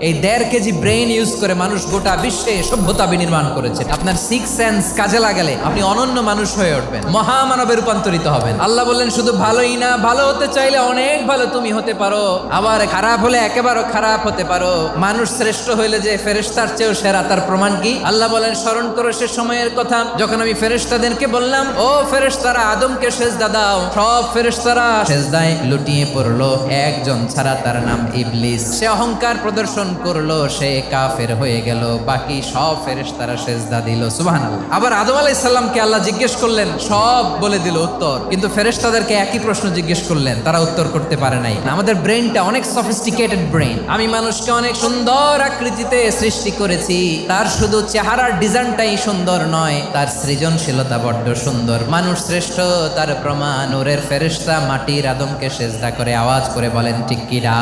এই 1.5 KG brain use করে মানুষ গোটা বিশ্বে সভ্যতা বিনির্মাণ করেছে। আপনার 6 সেন্স কাজে লাগালে আপনি অনন্য মানুষ হয়ে উঠবেন, মহামানবে রূপান্তরিত হবেন। আল্লাহ বললেন শুধু ভালোই না, ভালো হতে চাইলে অনেক ভালো তুমি হতে পারো, আবার খারাপ হলে একেবারে খারাপ হতে পারো। মানুষ শ্রেষ্ঠ হইলে যে ফেরেশতার চেয়েও সেরা, তার প্রমাণ কি? আল্লাহ বলেন স্মরণ করো সে সময়ের কথা যখন আমি ফেরেশতাদেরকে বললাম, ও ফেরেশতারা আদমকে সেজদা দাও। সব ফেরেশতারা সেজদায় লুটিয়ে পড়লো, একজন ছাড়া, তার নাম ইবলিস। সে অহংকার প্রদর্শন করলো, সে কাফের হয়ে গেল। বাকি সব ফেরেশতারা সেজদা দিল। সুবহানাল্লাহ। আবার আদম আলাইহিস সালামকে আল্লাহ জিজ্ঞেস করলেন, সব বলে দিল উত্তর, কিন্তু ফেরেশতাদেরকে একই প্রশ্ন জিজ্ঞেস করলেন, তারা উত্তর করতে পারে নাই। আমাদের ব্রেনটা অনেক সফিস্টিকেটেড ব্রেন। আমি মানুষকে অনেক সুন্দর আকৃতিতে সৃষ্টি করেছি, তার শুধু চেহারার ডিজাইনটাই সুন্দর নয়, তার সৃজনশীলতা বড্ড সুন্দর। মানুষ শ্রেষ্ঠ, তার প্রমাণ নূরের ফেরেশতা মাটির আদমকে সেজদা করে আওয়াজ করে বলেন ঠিক কি না?